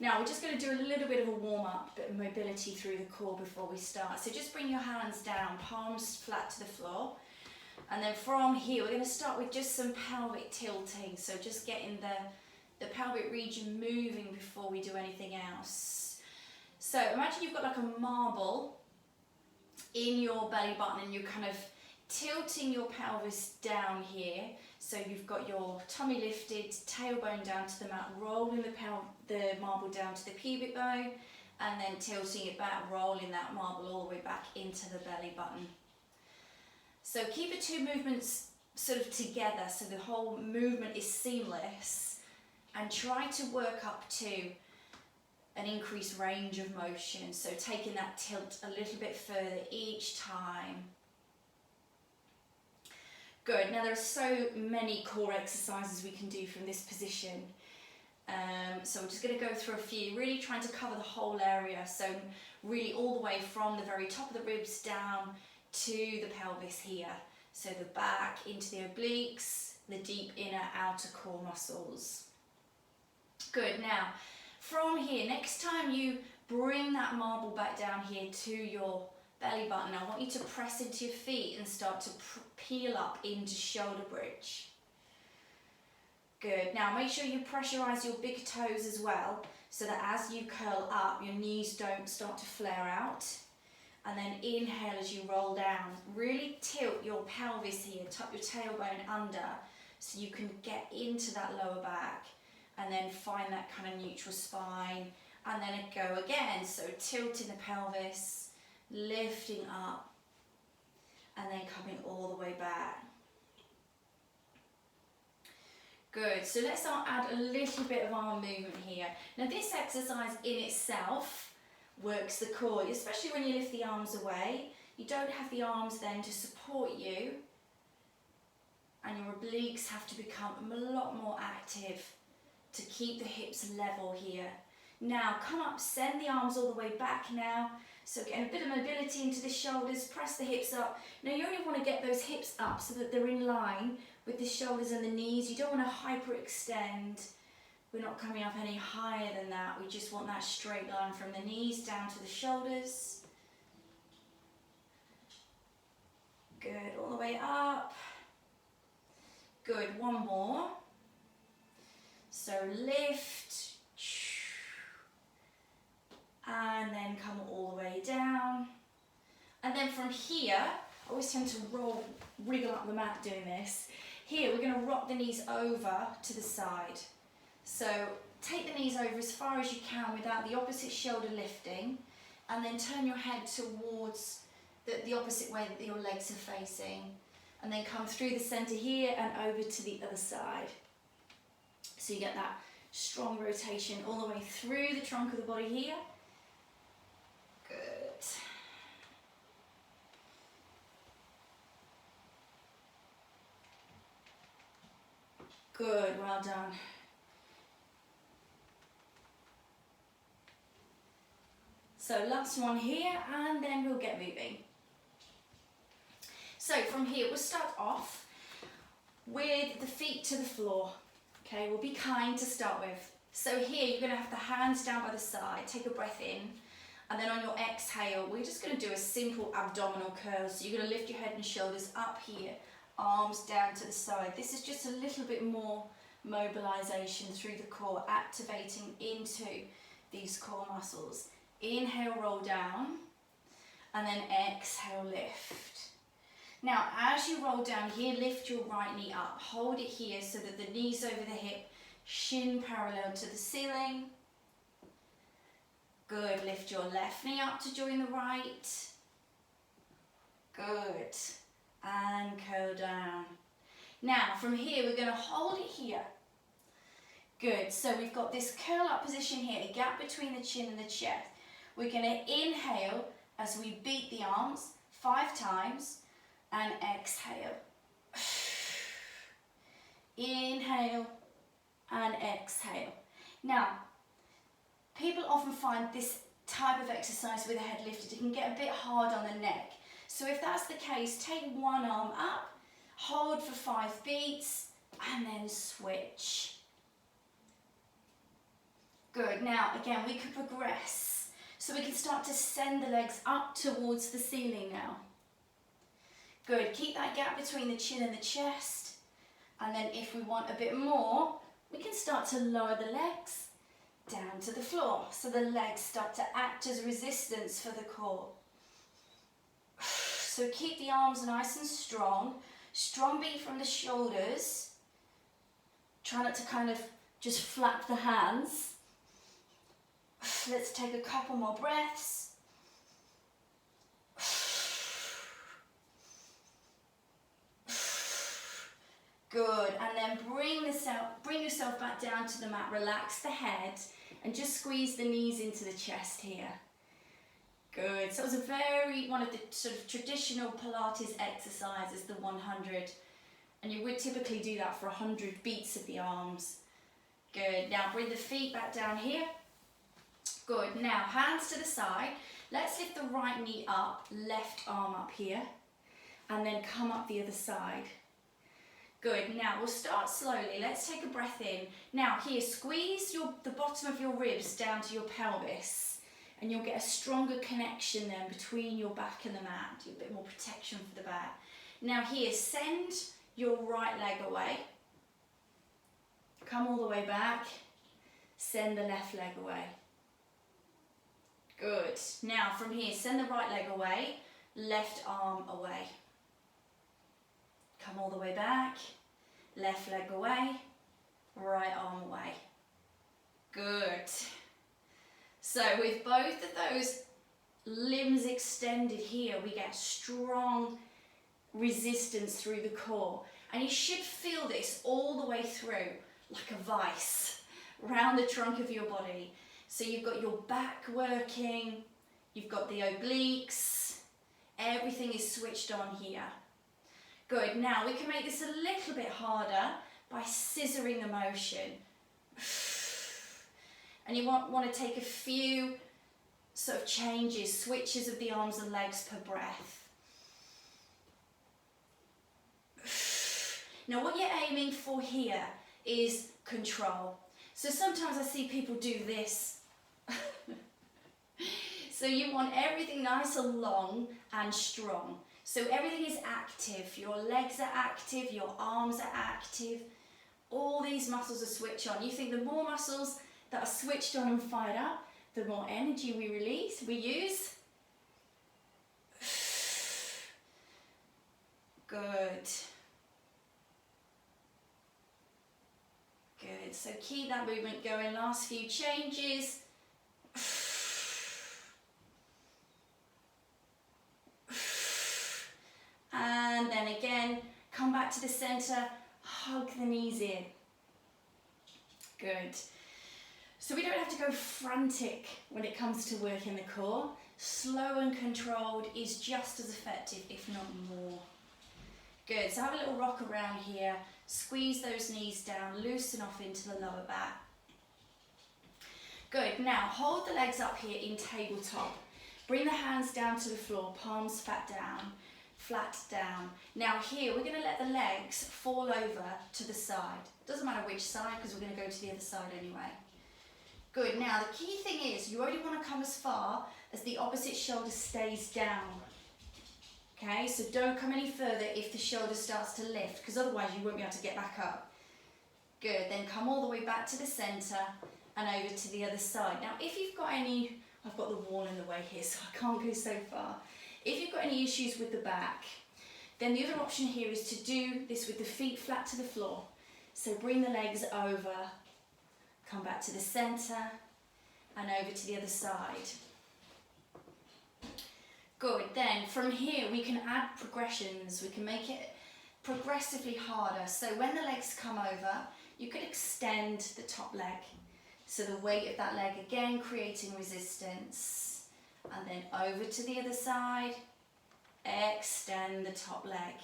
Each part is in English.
Now we're just going to do a little bit of a warm-up, bit of mobility through the core before we start. So just bring your hands down, palms flat to the floor. And then from here, we're going to start with just some pelvic tilting. So just getting the pelvic region moving before we do anything else. So imagine you've got like a marble in your belly button and you're kind of tilting your pelvis down here. So you've got your tummy lifted, tailbone down to the mat, rolling the marble down to the pubic bone, and then tilting it back, rolling that marble all the way back into the belly button. So keep the two movements sort of together so the whole movement is seamless, and try to work up to an increased range of motion. So taking that tilt a little bit further each time. Good. Now there are so many core exercises we can do from this position. So I'm just going to go through a few, really trying to cover the whole area. So really all the way from the very top of the ribs down to the pelvis here. So the back into the obliques, the deep inner outer core muscles. Good. Now from here, next time you bring that marble back down here to your belly button, I want you to press into your feet and start to peel up into shoulder bridge. Good. Now make sure you pressurize your big toes as well, so that as you curl up, your knees don't start to flare out. And then inhale as you roll down. Really tilt your pelvis here, tuck your tailbone under, so you can get into that lower back. And then find that kind of neutral spine. And then go again. So tilting the pelvis, lifting up, and then coming all the way back. Good. So let's add a little bit of arm movement here. Now this exercise in itself works the core, especially when you lift the arms away. You don't have the arms then to support you, and your obliques have to become a lot more active to keep the hips level here. Now come up, send the arms all the way back now. So getting a bit of mobility into the shoulders, press the hips up. Now you only want to get those hips up so that they're in line with the shoulders and the knees. You don't want to hyperextend. We're not coming up any higher than that. We just want that straight line from the knees down to the shoulders. Good, all the way up. Good, one more. So lift, and then come all the way down. And then from here, I always tend to wriggle up the mat doing this. Here, we're going to rock the knees over to the side. So take the knees over as far as you can without the opposite shoulder lifting, and then turn your head towards the opposite way that your legs are facing. And then come through the center here and over to the other side. So you get that strong rotation all the way through the trunk of the body here. Good. Good, well done. So last one here, and then we'll get moving. So from here, we'll start off with the feet to the floor. Okay, we'll be kind to start with. So here, you're going to have the hands down by the side, take a breath in, and then on your exhale, we're just going to do a simple abdominal curl. So you're going to lift your head and shoulders up here, arms down to the side. This is just a little bit more mobilization through the core, activating into these core muscles. Inhale, roll down, and then exhale, lift. Now, as you roll down here, lift your right knee up. Hold it here so that the knee's over the hip, shin parallel to the ceiling. Good. Lift your left knee up to join the right. Good. And curl down. Now, from here, we're going to hold it here. Good. So we've got this curl up position here, a gap between the chin and the chest. We're going to inhale as we beat the arms 5 times. And exhale. Inhale and exhale. Now, people often find this type of exercise with the head lifted, it can get a bit hard on the neck. So if that's the case, take one arm up, hold for 5 beats, and then switch. Good. Now, again, we could progress. So we can start to send the legs up towards the ceiling now. Good. Keep that gap between the chin and the chest. And then if we want a bit more, we can start to lower the legs down to the floor. So the legs start to act as resistance for the core. So keep the arms nice and strong. Strong beat from the shoulders. Try not to kind of just flap the hands. Let's take a couple more breaths. Good, and then bring yourself back down to the mat. Relax the head and just squeeze the knees into the chest here. Good, so it was one of the sort of traditional Pilates exercises, the 100. And you would typically do that for 100 beats of the arms. Good, now bring the feet back down here. Good, now hands to the side. Let's lift the right knee up, left arm up here. And then come up the other side. Good, now we'll start slowly. Let's take a breath in. Now here, squeeze the bottom of your ribs down to your pelvis. And you'll get a stronger connection then between your back and the mat. Do a bit more protection for the back. Now here, send your right leg away. Come all the way back. Send the left leg away. Good. Now from here, send the right leg away, left arm away. Come all the way back, left leg away, right arm away. Good. So with both of those limbs extended here, we get strong resistance through the core. And you should feel this all the way through, like a vice, around the trunk of your body. So you've got your back working, you've got the obliques, everything is switched on here. Good, now we can make this a little bit harder by scissoring the motion. And you want to take a few sort of changes, switches of the arms and legs per breath. Now what you're aiming for here is control. So sometimes I see people do this. So you want everything nice and long and strong. So everything is active. Your legs are active, your arms are active. All these muscles are switched on. You think the more muscles that are switched on and fired up, the more energy we use. Good. Good, so keep that movement going. Last few changes. And then again, come back to the center, hug the knees in. Good. So we don't have to go frantic when it comes to working the core. Slow and controlled is just as effective, if not more. Good, so have a little rock around here. Squeeze those knees down, loosen off into the lower back. Good, now hold the legs up here in tabletop. Bring the hands down to the floor, palms flat down. Now here, we're gonna let the legs fall over to the side. Doesn't matter which side, because we're gonna go to the other side anyway. Good, now the key thing is, you only wanna come as far as the opposite shoulder stays down. Okay, so don't come any further if the shoulder starts to lift, because otherwise you won't be able to get back up. Good, then come all the way back to the center and over to the other side. Now if you've got any, I've got the wall in the way here so I can't go so far. If you've got any issues with the back, then the other option here is to do this with the feet flat to the floor. So bring the legs over, come back to the center and over to the other side. Good, then from here we can add progressions, we can make it progressively harder. So when the legs come over, you could extend the top leg. So the weight of that leg again creating resistance. And then over to the other side, extend the top leg.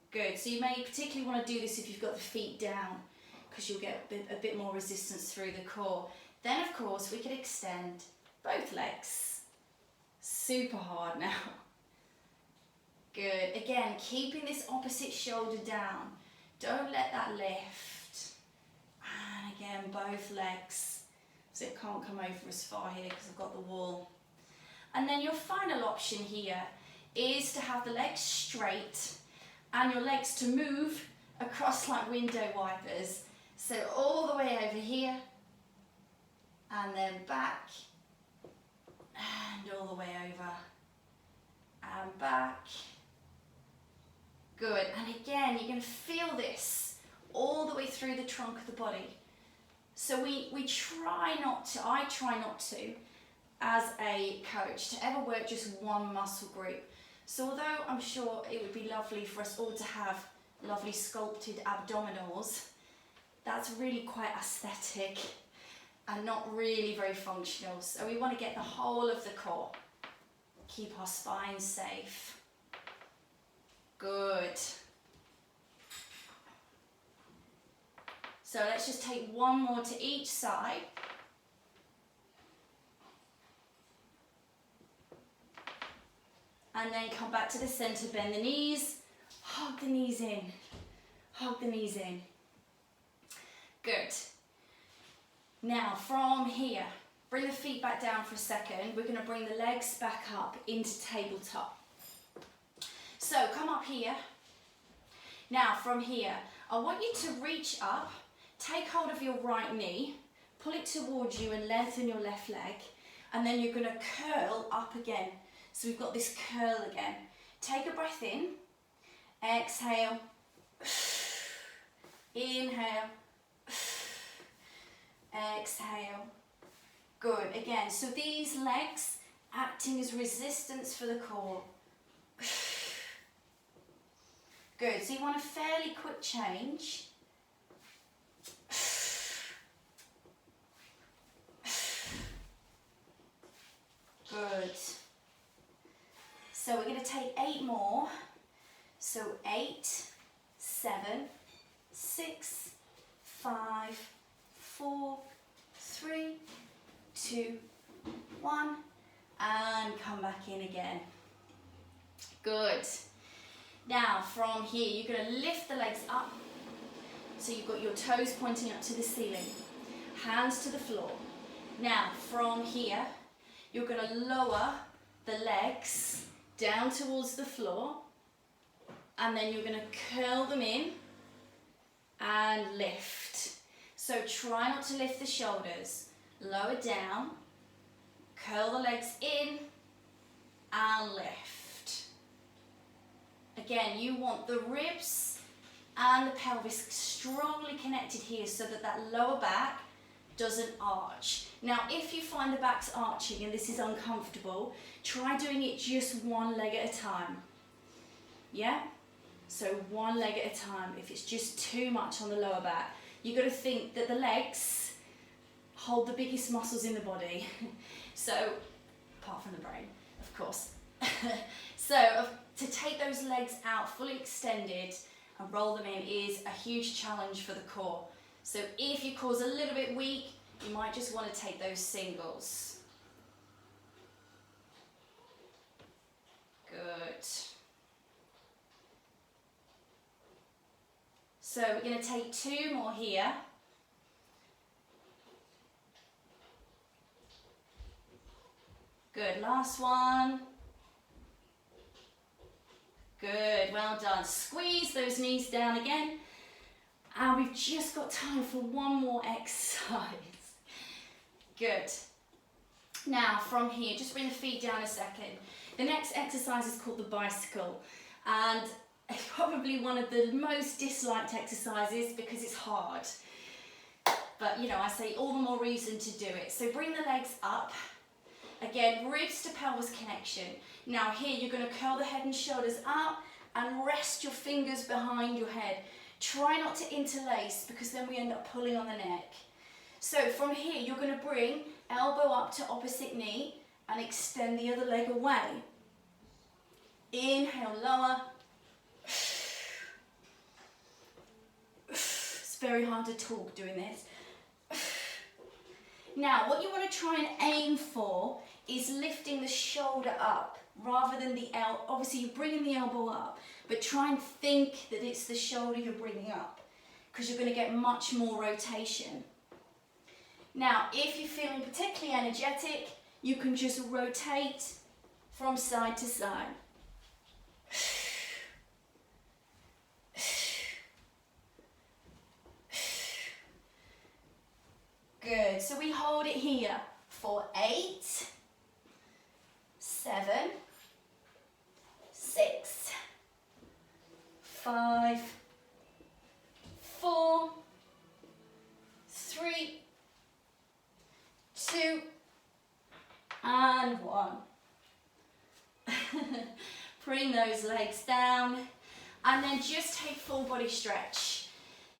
Good, so you may particularly want to do this if you've got the feet down, because you'll get a bit more resistance through the core. Then of course we could extend both legs. Super hard now. Good, again, keeping this opposite shoulder down. Don't let that lift. And again, both legs. So it can't come over as far here because I've got the wall. And then your final option here is to have the legs straight and your legs to move across like window wipers. So all the way over here and then back and all the way over and back. Good. And again, you're going to feel this all the way through the trunk of the body. So we try not to, I try not to, as a coach, to ever work just one muscle group. So although I'm sure it would be lovely for us all to have lovely sculpted abdominals, that's really quite aesthetic and not really very functional. So we want to get the whole of the core. Keep our spine safe. Good. So let's just take one more to each side. And then come back to the center, bend the knees, hug the knees in, hug the knees in. Good. Now from here, bring the feet back down for a second. We're going to bring the legs back up into tabletop. So come up here. Now from here, I want you to reach up, take hold of your right knee, pull it towards you and lengthen your left leg, and then you're going to curl up again. So we've got this curl again. Take a breath in, exhale, inhale, exhale. Good, again, so these legs acting as resistance for the core. Good, so you want a fairly quick change. Good. So we're going to take 8 more. So 8, 7, 6, 5, 4, 3, 2, 1, and come back in again. Good. Now from here, you're going to lift the legs up. So you've got your toes pointing up to the ceiling, hands to the floor. Now from here, you're going to lower the legs down towards the floor, and then you're going to curl them in and lift. So try not to lift the shoulders. Lower down, curl the legs in and lift. Again, you want the ribs and the pelvis strongly connected here so that that lower back doesn't arch. Now, if you find the back's arching and this is uncomfortable, try doing it just one leg at a time. Yeah? So one leg at a time. If it's just too much on the lower back, you've got to think that the legs hold the biggest muscles in the body. So, apart from the brain, of course. So, to take those legs out fully extended and roll them in is a huge challenge for the core. So if your core's a little bit weak, you might just want to take those singles. Good. So we're going to take 2 more here. Good, last one. Good, well done. Squeeze those knees down again. And we've just got time for one more exercise. Good. Now from here, just bring the feet down a second. The next exercise is called the bicycle. And it's probably one of the most disliked exercises because it's hard. But you know, I say all the more reason to do it. So bring the legs up. Again, ribs to pelvis connection. Now here, you're going to curl the head and shoulders up and rest your fingers behind your head. Try not to interlace because then we end up pulling on the neck. So from here, you're going to bring elbow up to opposite knee and extend the other leg away. Inhale, lower. It's very hard to talk doing this. Now, what you want to try and aim for is lifting the shoulder up rather than the elbow. Obviously, you're bringing the elbow up, but try and think that it's the shoulder you're bringing up because you're going to get much more rotation. Now, if you're feeling particularly energetic, you can just rotate from side to side. Good, so we hold it here for 8, 7, 6, 5, 4, 3, 2, and 1. Bring those legs down and then just take full body stretch.